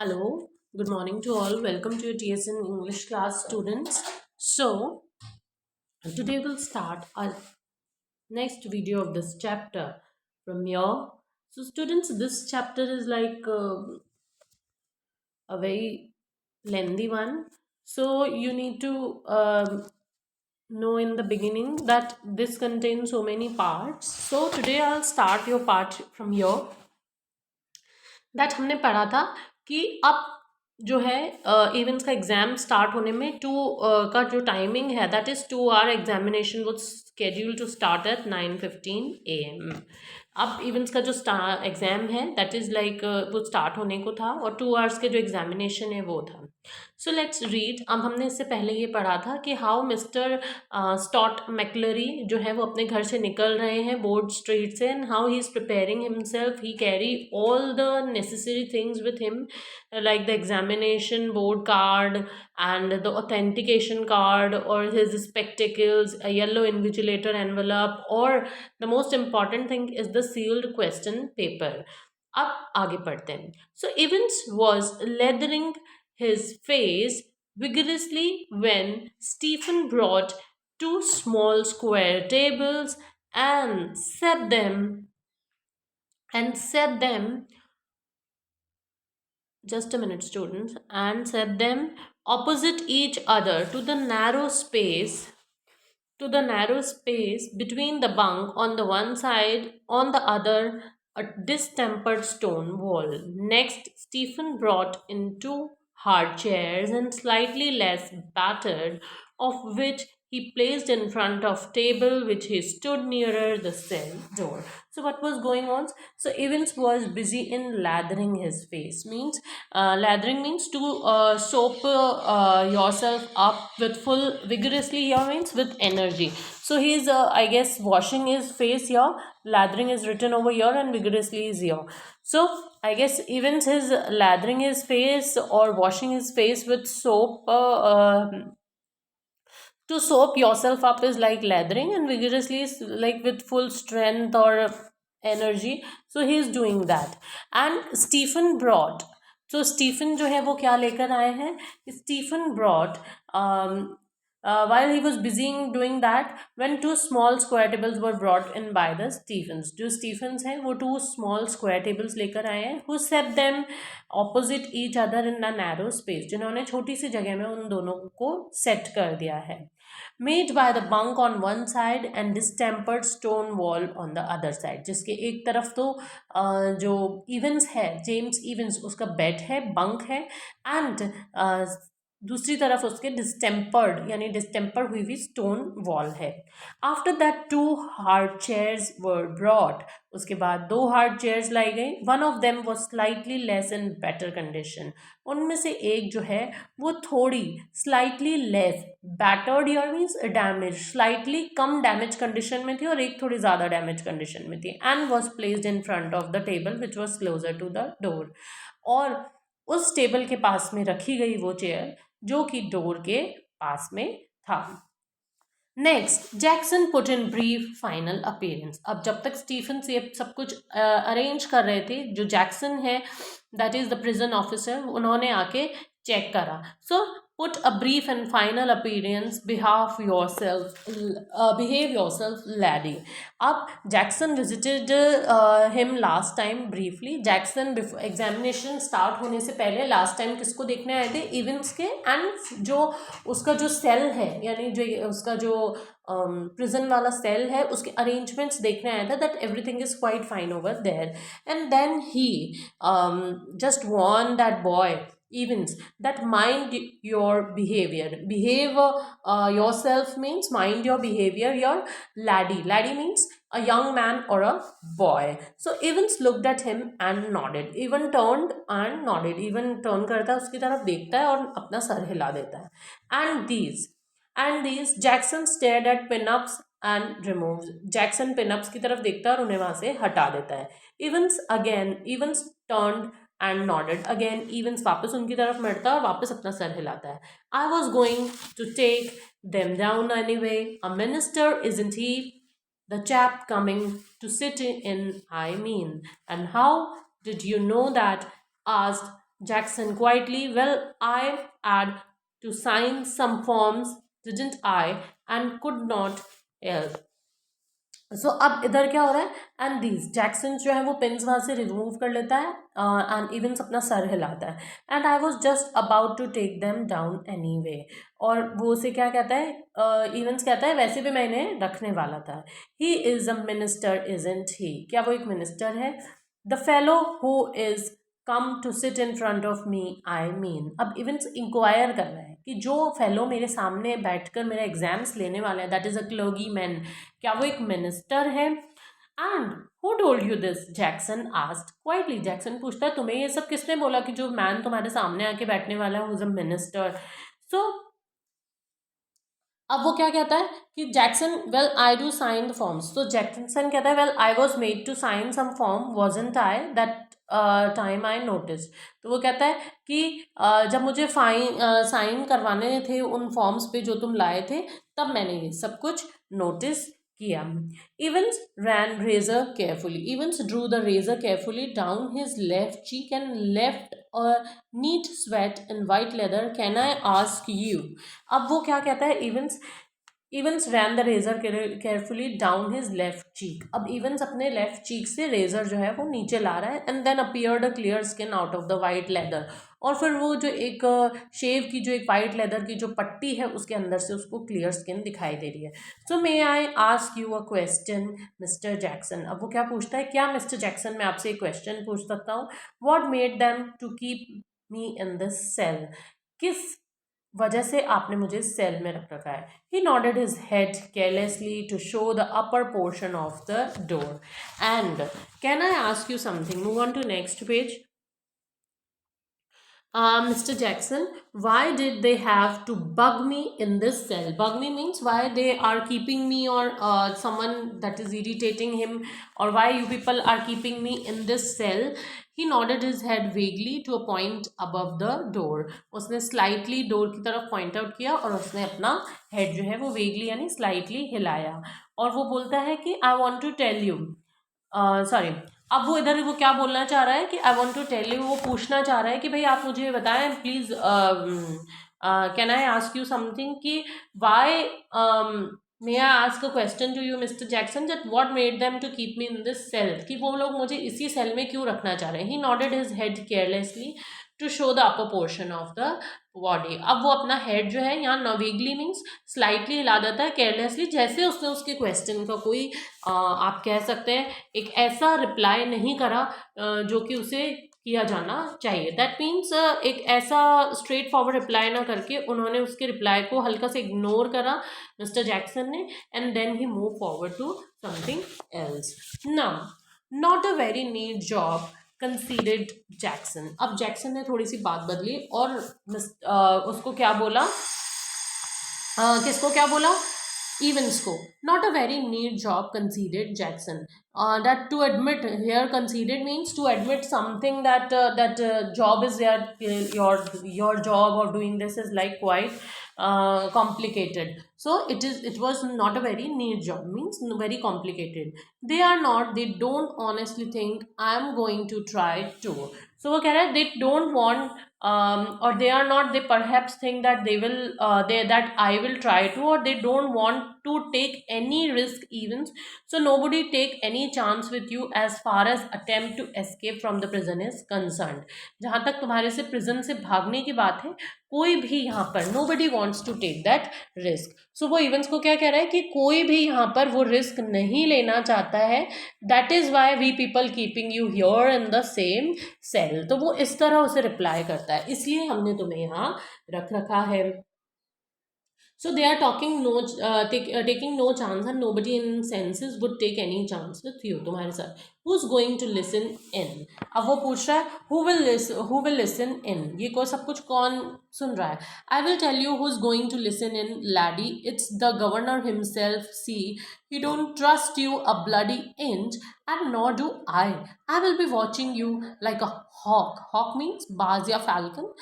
Hello, good morning to all. Welcome to your TSN English class, students. So, today we'll start our next video of this chapter from here. So, students, this chapter is like a very lengthy one. So, you need to know in the beginning that this contains so many parts. So, today I'll start your part from here. That हमने पढ़ा था कि अब जो है events का exam start होने में का जो टाइमिंग है दैट इज़ 2 आवर एग्जामिनेशन वो schedule to start at 9:15 AM। अब इवेंट्स का जो एग्ज़ाम है दैट इज़ लाइक वो स्टार्ट होने को था और 2 आवर्स के जो एग्जामिनेशन है वो था। So let's read. अब हमने इससे पहले ये पढ़ा था कि हाउ मिस्टर स्टॉट मैकलरी जो है वो अपने घर से निकल रहे हैं बोर्ड स्ट्रीट से, and how he is preparing himself, he carry all the necessary things with him, like the examination board card and the authentication card or his spectacles, a yellow invigilator envelope, or the most important thing is the sealed question paper. अब आगे पढ़ते हैं. So Evans was leathering his face vigorously when Stephen brought two small square tables and set them just a minute, students, and set them opposite each other to the narrow space between the bunk on the one side, on the other a distempered stone wall. Next, Stephen brought in two hard chairs and slightly less battered, of which he placed in front of table which he stood nearer the cell door. So what was going on? So Evans was busy in lathering his face. Lathering means to soap yourself up with full vigorously here means with energy. So he's I guess washing his face here. Lathering is written over here and vigorously is here. So I guess even his lathering his face or washing his face with soap, to soap yourself up is like lathering, and vigorously is like with full strength or energy. So he is doing that. And Stephen brought, so Stephen जो है वो क्या लेकर आए हैं? Stephen brought while he was busy in doing that, when two small square tables were brought in by the Stephens. जो Stephens हैं वो two small square tables लेकर आए हैं, who set them opposite each other in a narrow space, जिन्होंने छोटी सी जगह में उन दोनों को सेट कर दिया है. Made by the bunk on one side and distempered stone wall on the other side. जिसके एक तरफ तो जो इवेंस है, जेम्स इवेंस, उसका बेड है, बंक है, एंड दूसरी तरफ उसके डिस्टेम्पर्ड यानी डिस्टेम्पर हुई हुई स्टोन वॉल है. After that two hard chairs were brought. उसके बाद दो हार्ड चेयर्स लाई गई. One of them was slightly less in better condition. उनमें से एक जो है वो थोड़ी slightly less, battered your means damage, slightly कम डैमेज कंडीशन में थी और एक थोड़ी ज़्यादा डैमेज कंडीशन में थी. And was placed in front of the table which was closer to the door. और उस टेबल के पास में रखी गई वो चेयर जो कि डोर के पास में था. Next, Jackson put in brief final appearance. अब जब तक स्टीफन से सब कुछ अरेंज कर रहे थे, जो जैक्सन है that is the prison officer, उन्होंने आके चेक करा. So put a brief and final appearance, behave yourself laddie. अब Jackson visited him last time briefly. Jackson examination start होने से पहले लास्ट टाइम किसको देखने आए थे? इवेंट्स के. एंड जो उसका जो सेल है यानी जो उसका जो प्रिजन वाला सेल है उसके अरेंजमेंट्स देखने आया था, that everything is quite fine over there. And then he just warn that boy events that mind your behavior. Behave yourself means mind your behavior. Your laddie means a young man or a boy. So Evans looked at him and nodded. Even turned and nodded. Even turn करता है, उसकी तरफ देखता है और अपना sir हिला देता है. And these Jackson stared at pinups and removes. Jackson pinups की तरफ देखता है और उन्हें वहां से हटा देता है. Evans turned and nodded. Again Evans वापस उनकी तरफ मुड़ता है और वापस अपना सर हिलाता है. I was going to take them down anyway. A minister, isn't he? The chap coming to sit in, I mean. And how did you know that? Asked Jackson quietly, well, I had to sign some forms, didn't I, and could not help. सो अब इधर क्या हो रहा है, and these Jackson जो है वो pins वहां से रिमूव कर लेता है एंड इवेंस अपना सर हिलाता है, and I was just about to take them down anyway. और वो उसे क्या कहता है, इवेंस कहता है वैसे भी मैं इन्हें रखने वाला था। He is a minister isn't he, क्या वो एक मिनिस्टर है? The fellow who is come to sit in front of me, I mean, अब इवेंट्स इंक्वायर कर रहा है कि जो फेलो मेरे सामने बैठकर मेरे एग्जाम्स लेने वाले हैं, दैट इज अ क्लोगी मैन, क्या वो एक मिनिस्टर है? And who told you this, Jackson asked quietly, Jackson पूछता है तुम्हें ये सब किसने बोला कि जो मैन तुम्हारे सामने आके बैठने वाला है, who is a minister? So अब वो क्या कहता है कि Jackson, well I do sign the forms, तो जैक्सन कहता है well I was made to sign some form, wasn't I that time I notice. तो वो कहता है कि जब मुझे साइन करवाने थे उन फॉर्म्स पे जो तुम लाए थे, तब मैंने ये सब कुछ नोटिस किया। Evans ran razor carefully. Evans drew the razor carefully down his left cheek and left a neat sweat in white leather. Can I ask you? अब वो क्या कहता है, Evans ran the razor carefully down his left cheek. अब Evans अपने left चीक से razor जो है वो नीचे ला रहा है, and then appeared a clear skin out of the white leather. और फिर वो जो एक शेव की जो एक वाइट लेदर की जो पट्टी है उसके अंदर से उसको क्लियर स्किन दिखाई दे रही है। So may I ask you a question mister Jackson, अब वो क्या पूछता है, क्या मिस्टर जैक्सन मैं आपसे एक क्वेश्चन पूछ सकता हूँ? What made them to keep me in this cell, किस वजह से आपने मुझे सेल में रख रखा है? He nodded his head carelessly to show the upper portion of the door. And can I ask you something, move on to next page. Mr. Jackson, why did they have to bug me in this cell? Bug me means why they are keeping me, or someone that is irritating him, or why you people are keeping me in this cell. He nodded his head vaguely to a point above the door. उसने slightly door की तरफ point out किया और उसने अपना head जो है वो vaguely यानी slightly हिलाया, और वो बोलता है कि I want to tell you, sorry, अब वो इधर वो क्या बोलना चाह रहा है कि I want to tell you, वो पूछना चाह रहा है कि भाई आप मुझे बताएं please, can I ask you something, कि why may I ask a question to you mister Jackson, that what made them to keep me in this cell, कि वो लोग मुझे इसी सेल में क्यों रखना चाह रहे हैं। He nodded his head carelessly to show the upper portion of the body. अब वो अपना हेड जो है यहाँ नॉवेगली मीन्स स्लाइटली हिला देता है, केयरलेसली, जैसे उसने उसके क्वेश्चन का कोई आप कह सकते हैं एक ऐसा रिप्लाई नहीं करा जो कि उसे किया जाना चाहिए। दैट मीन्स एक ऐसा स्ट्रेट फॉरवर्ड रिप्लाई ना करके उन्होंने उसके रिप्लाई को हल्का से इग्नोर करा मिस्टर जैक्सन ने, and then he move forward to something else. Now not a very neat job considered Jackson. अब जैक्सन ने थोड़ी सी बात बदली और उसको क्या बोला, किसको क्या बोला, events को, not a very neat job conceded Jackson. That to admit here, conceded means to admit something that job is there, your job or doing this is like quite complicated. So it was not a very neat job means very complicated. They are not, they don't honestly think I am going to try to. So वो कह रहा है they don't want or they are not, they perhaps think that they will that I will try to, or they don't want to take any risk even. So nobody take any chance with you as far as attempt to escape from the prison is concerned. जहाँ तक तुम्हारे से prison से भागने की बात है, कोई भी यहाँ पर nobody wants to take that risk. So वो events को क्या कह रहा है कि कोई भी यहाँ पर वो risk नहीं लेना चाहता है, that is why we people keeping you here in the same cell. तो वो इस तरह उसे रिप्लाई करता है, इसलिए हमने तुम्हें यहाँ रख रखा है। So they are talking no, taking no chance, and nobody in senses would take any chance with you, तुम्हारे साथ। Who's going to listen in? अब वो पूछ रहा है who will listen in, ये को सब कुछ कौन सुन रहा है? I will tell you who's going to listen in, laddie. It's the governor himself. See, he don't trust you a bloody inch, and nor do I. I will be watching you like a hawk. Hawk means बाज या falcon,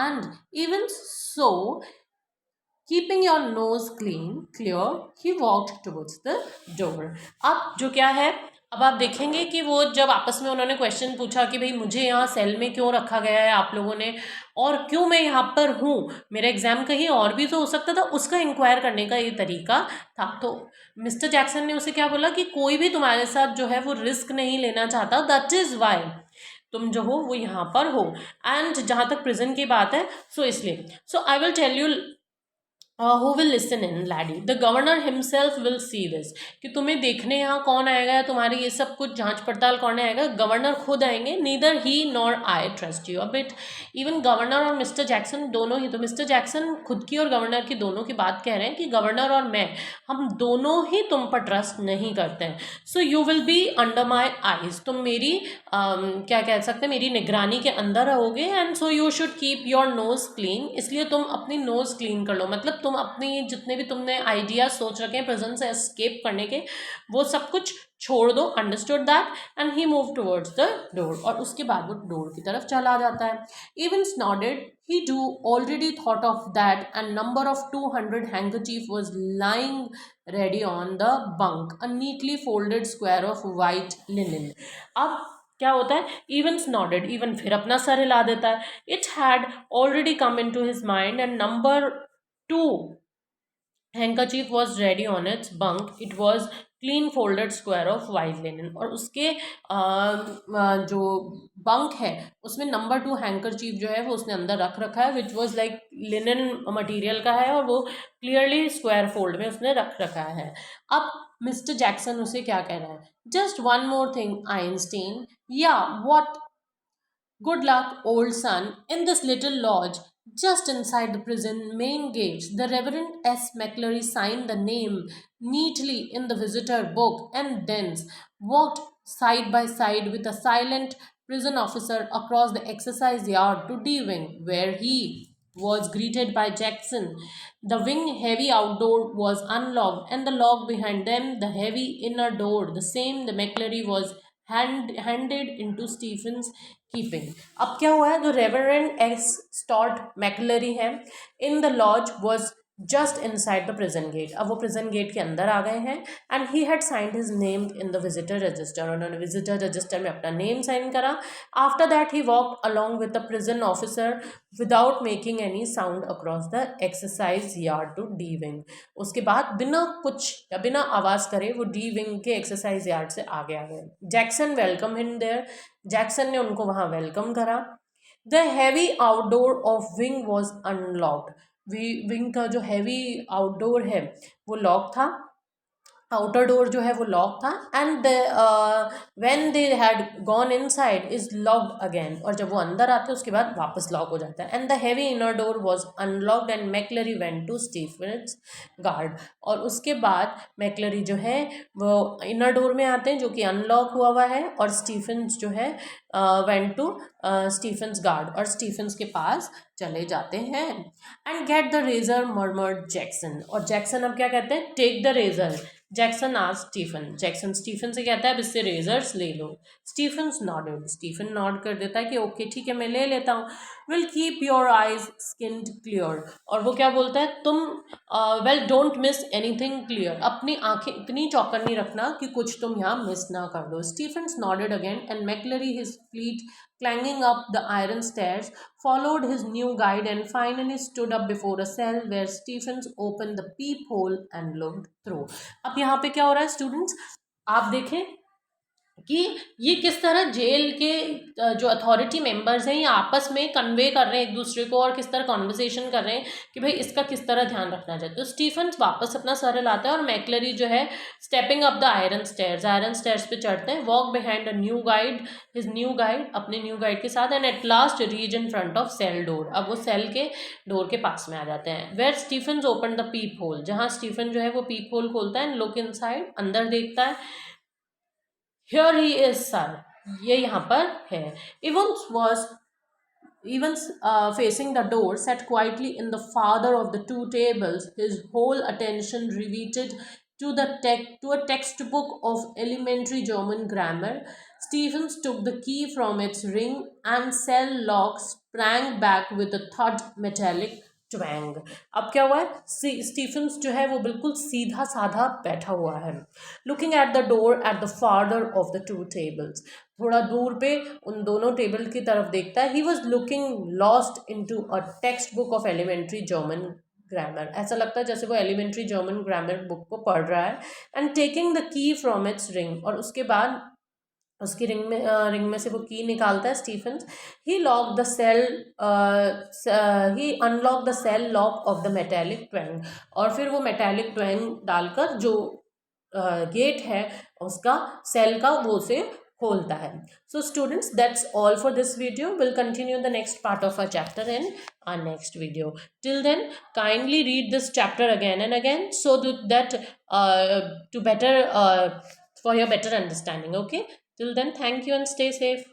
and even so, keeping your nose clear, he walked towards the door. अब जो क्या है, अब आप देखेंगे कि वो जब आपस में उन्होंने क्वेश्चन पूछा कि भाई मुझे यहाँ सेल में क्यों रखा गया है आप लोगों ने, और क्यों मैं यहाँ पर हूँ, मेरा एग्जाम कहीं और भी तो हो सकता था, उसका इंक्वायर करने का ये तरीका था। तो मिस्टर जैक्सन ने उसे क्या बोला कि कोई भी तुम्हारे साथ जो है वो रिस्क नहीं लेना चाहता, दैट इज वाई तुम जो हो वो यहाँ पर हो। एंड जहाँ तक प्रिजन की बात है, सो इसलिए so I will tell you who will listen in laddie, the governor himself will see this, कि तुम्हें देखने यहाँ कौन आएगा या तुम्हारी ये सब कुछ जांच पड़ताल कौन आएगा, गवर्नर खुद आएंगे। Neither he nor I trust you a bit. Even governor और मिस्टर जैक्सन दोनों ही, तो मिस्टर जैक्सन खुद की और गवर्नर की दोनों की बात कह रहे हैं कि गवर्नर और मैं, हम दोनों ही तुम पर ट्रस्ट नहीं करते हैं। So you will be under my eyes, तुम मेरी क्या कह सकते हैं, मेरी निगरानी के अंदर रहोगे। And so you should keep your nose clean, इसलिए तुम अपनी नोज क्लीन कर लो, मतलब तुम अपनी जितने भी तुमने आइडिया सोच रखे हैं प्रिजन से एस्केप करने के, वो सब कुछ छोड़ दो। Understood that. And he move towards the door, और उसके बाद वो डोर की तरफ चला जाता है। Evans nodded, he too already thought of that, and number of 200 handkerchief was lying ready on the bunk, a neatly folded square of white linen. अब क्या होता है, इवंस नॉडेड, इवन फिर अपना सर हिला देता है। It had already come into his mind, and number 2 handkerchief was ready on its bunk. It was clean folded square of white linen, और उसके जो बंक है उसमें नंबर 2 हैंकरचीफ जो है वो उसने अंदर रख रखा है, which was like linen material का है, और वो क्लियरली स्क्वायर फोल्ड में उसने रख रखा है। अब मिस्टर जैक्सन उसे क्या कह रहा है, just one more thing Einstein, या what, good luck, old son. In this little lodge, just inside the prison main gates, the Reverend S. McCleary signed the name neatly in the visitor book and thence walked side by side with a silent prison officer across the exercise yard to D Wing, where he was greeted by Jackson. The wing heavy outdoor was unlocked, and the lock behind them, the heavy inner door, the same the McCleary was handed into Stephen's keeping. अब क्या हुआ है, जो reverend x Stott McLeary है in the lodge was just inside the prison gate, अब वो prison gate के अंदर आ गए हैं। And he had signed his name in the visitor register, उन्होंने विजिटर रजिस्टर में अपना नेम साइन करा। After that he walked along with the prison officer without making any sound across the exercise yard to D wing. उसके बाद बिना कुछ या बिना आवाज़ करे वो डी विंग के एक्सरसाइज यार्ड से आगे आ गए। Jackson welcome him there, Jackson ने उनको वहाँ वेलकम करा। The heavy outer door of wing was unlocked, wing का जो हैवी आउटडोर है वो लॉक था, आउटर डोर जो है वो लॉक था। And when they had gone inside is locked again, और जब वो अंदर आते हैं उसके बाद वापस लॉक हो जाता है। And the heavy inner door was unlocked and McLeary went to Stephens guard, और उसके बाद मैकलरी जो है वो इनर डोर में आते हैं जो कि अनलॉक हुआ है, और स्टीफन्स जो है वेंट टू स्टीफन्स गार्ड, और स्टीफन्स के पास चले जाते हैं। And get the razor murmured Jackson, और जैक्सन अब क्या कहते हैं, टेक द रेजर। जैक्सन आज स्टीफन, जैक्सन स्टीफन से कहता है अब इससे रेजर्स ले लो। स्टीफन्स नॉडेड, स्टीफन नॉड कर देता है कि ओके ठीक है मैं ले लेता हूँ। Will keep your eyes skinned clear, और वो क्या बोलता है, तुम well don't miss anything clear, अपनी आंखें इतनी चौकन्नी रखना कि कुछ तुम यहाँ मिस ना कर दो। Stephens nodded again and McLeary his fleet clanging up the iron stairs, followed his new guide and finally stood up before a cell where Stephens opened the peephole and looked through. अब यहाँ पे क्या हो रहा है students, आप देखें कि ये किस तरह जेल के जो अथॉरिटी मेंबर्स हैं ये आपस में कन्वे कर रहे हैं एक दूसरे को, और किस तरह कॉन्वर्सेशन कर रहे हैं कि भाई इसका किस तरह ध्यान रखना चाहिए। तो स्टीफन्स वापस अपना सर हिलाता है, और मैकलरी जो है stepping up the iron stairs पे चढ़ते हैं। Walk behind a new guide, his new guide, अपने न्यू गाइड के साथ। And at last reach in front of cell door, अब वो सेल के डोर के पास में आ जाते हैं। Where Stephens open the peep hole, जहाँ स्टीफन जो है वो पीप होल खोलता है एंड लुक इन साइड, अंदर देखता है। Here he is, sir. ये यहाँ पर है। Evans facing the door, sat quietly in the farther of the two tables, his whole attention riveted to a textbook of elementary German grammar. Stevens took the key from its ring, and cell lock sprang back with a thud metallic twang. अब क्या हुआ है, Stephen's जो है वो बिल्कुल सीधा साधा बैठा हुआ है, looking at the door at the father of the two tables, थोड़ा दूर पे उन दोनों टेबल की तरफ देखता है। He was looking lost into a textbook of elementary German grammar, ऐसा लगता है जैसे वो एलिमेंट्री जर्मन ग्रामर बुक को पढ़ रहा है। And taking the key from its ring, और उसके बाद उसकी रिंग में से वो की निकालता है Stephens. He lock the cell, he unlock the cell lock of the metallic twang, और फिर वो मेटेलिक ट्वैंग डालकर जो गेट है उसका, सेल का, वो उसे खोलता है। So students, that's all for this video. Will continue the next part of our chapter in our next video. Till then, kindly read this chapter again and again, so that to better for your better understanding. Okay, till then, thank you and stay safe.